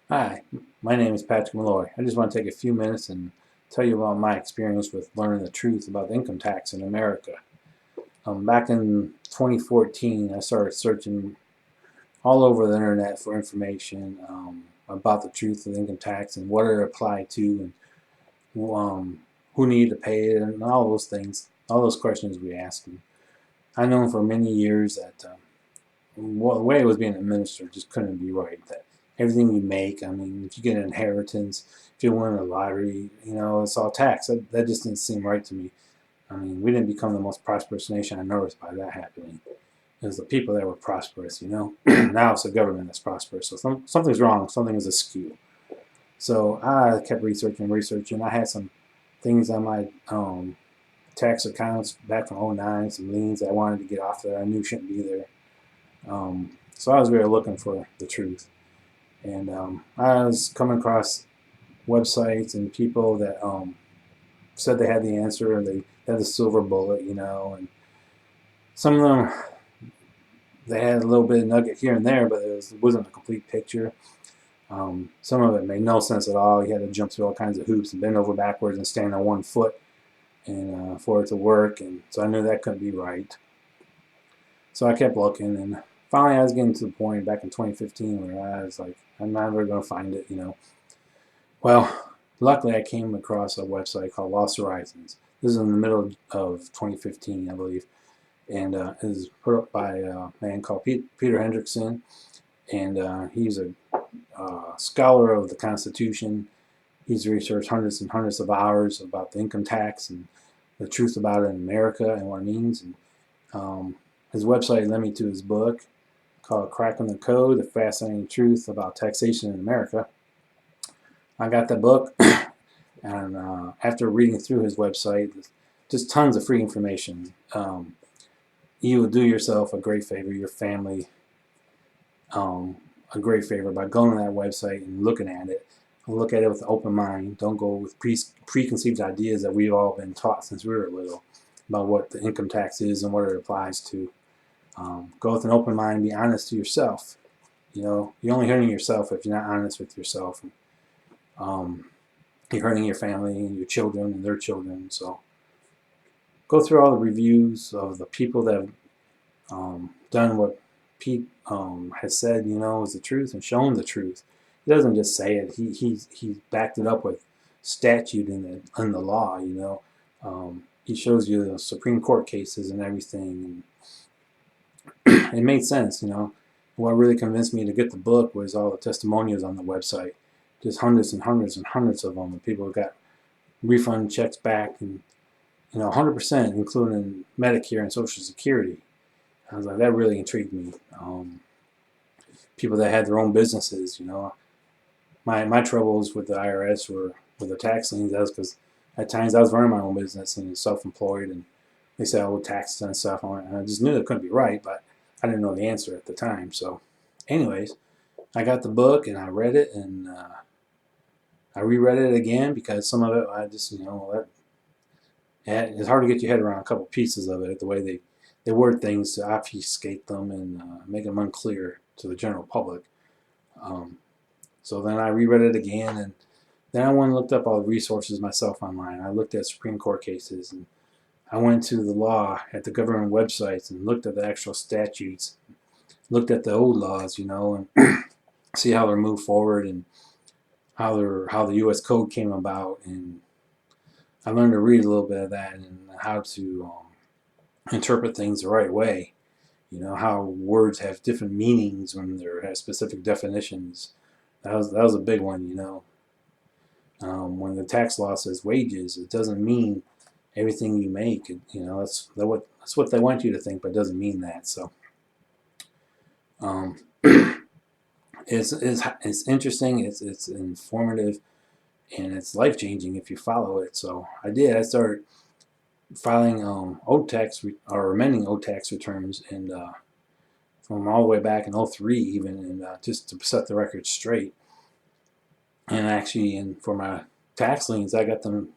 Hi, my name is Patrick Malloy. I just want to take a few minutes and tell you about my experience with learning the truth about income tax in America. Back in 2014, I started searching all over the internet for information about the truth of income tax and what it applied to and who needed to pay it and all those things, all those questions we asked. And I know for many years that well, the way it was being administered just couldn't be right. That everything you make, I mean, if you get an inheritance, if you win a lottery, it's all tax. That just didn't seem right to me. I mean, we didn't become the most prosperous nation on earth by that happening. It was the people that were prosperous. Now it's the government that's prosperous. So something's wrong. Something is askew. So I kept researching. I had some things on my tax accounts back from '09, some liens I wanted to get off that I knew shouldn't be there. So I was really looking for the truth. And I was coming across websites and people that said they had the answer and they had the silver bullet. And some of them, they had a little bit of nugget here and there, but wasn't a complete picture. Some of it made no sense at all. You had to jump through all kinds of hoops and bend over backwards and stand on one foot and for it to work. And so I knew that couldn't be right. So I kept looking, and finally I was getting to the point back in 2015 where I was like, I'm never going to find it. Well, luckily I came across a website called Lost Horizons. This is in the middle of 2015, I believe, and it was put up by a man called Peter Hendrickson, and he's a scholar of the Constitution. He's researched hundreds and hundreds of hours about the income tax and the truth about it in America and what it means. And his website led me to his book called Cracking the Code, The Fascinating Truth About Taxation in America. I got the book, and after reading through his website, just tons of free information. You will do yourself a great favor, your family a great favor by going to that website and looking at it. Look at it with an open mind. Don't go with preconceived ideas that we've all been taught since we were little about what the income tax is and what it applies to. Go with an open mind. Be honest to yourself. You're only hurting yourself if you're not honest with yourself. You're hurting your family and your children and their children. So go through all the reviews of the people that have done what Pete has said, is the truth and shown the truth. He doesn't just say it. He backed it up with statute in the law. He shows you the Supreme Court cases and everything. And it made sense. What really convinced me to get the book was all the testimonials on the website. Just hundreds and hundreds and hundreds of them. And people got refund checks back, and 100%, including Medicare and Social Security. I was like, that really intrigued me. People that had their own businesses. My troubles with the IRS were with the tax liens. That was because at times I was running my own business and self-employed, and they said I owed taxes and stuff. And I just knew it couldn't be right, but I didn't know the answer at the time. So, anyways, I got the book and I read it, and I reread it again because some of it I just it's hard to get your head around a couple pieces of it, the way they word things to obfuscate them and make them unclear to the general public. Um, so then I reread it again, and then I went and looked up all the resources myself online. I looked at Supreme Court cases, and I went to the law at the government websites and looked at the actual statutes, looked at the old laws, and see how they're moved forward and how the U.S. Code came about, and I learned to read a little bit of that and how to interpret things the right way. How words have different meanings when they have specific definitions. That was a big one. When the tax law says wages, it doesn't mean everything you make. That's what they want you to think, but it doesn't mean that. So um, it's interesting. It's informative, and it's life changing if you follow it. So I did. I started filing old tax or amending old tax returns, and from all the way back in '03 even, and just to set the record straight. And actually, for my tax liens, I got them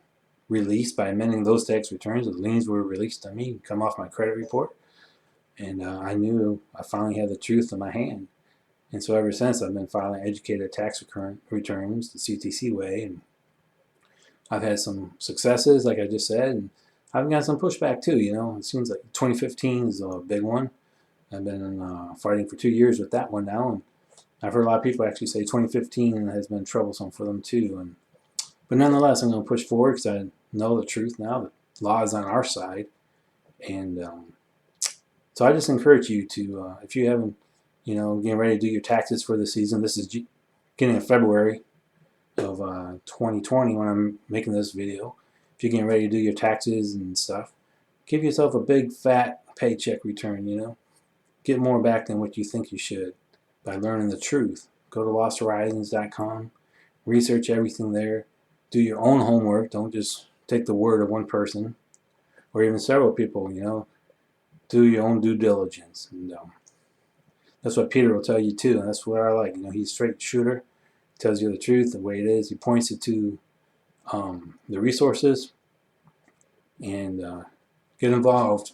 released by amending those tax returns. The liens were released to me, come off my credit report, and I knew I finally had the truth in my hand. And so ever since, I've been filing educated tax returns the CTC way, and I've had some successes, like I just said, and I've got some pushback too. It seems like 2015 is a big one. I've been fighting for 2 years with that one now, and I've heard a lot of people actually say 2015 has been troublesome for them too. But nonetheless, I'm going to push forward because I know the truth now. The law is on our side, and so I just encourage you to, if you haven't, getting ready to do your taxes for the season. This is beginning of February of 2020 when I'm making this video. If you're getting ready to do your taxes and stuff, give yourself a big fat paycheck return. Get more back than what you think you should by learning the truth. Go to losthorizons.com, research everything there, do your own homework. Don't just take the word of one person or even several people. Do your own due diligence. And that's what Peter will tell you too, and that's what I like. He's a straight shooter, tells you the truth, the way it is. He points you to the resources, and get involved.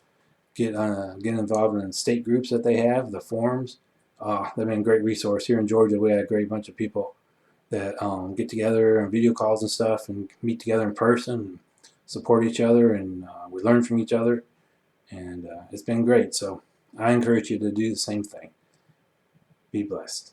Get involved in state groups that they have, the forums. They've been a great resource. Here in Georgia, we had a great bunch of people that get together on video calls and stuff and meet together in person and support each other, and we learn from each other, and it's been great. So I encourage you to do the same thing. Be blessed.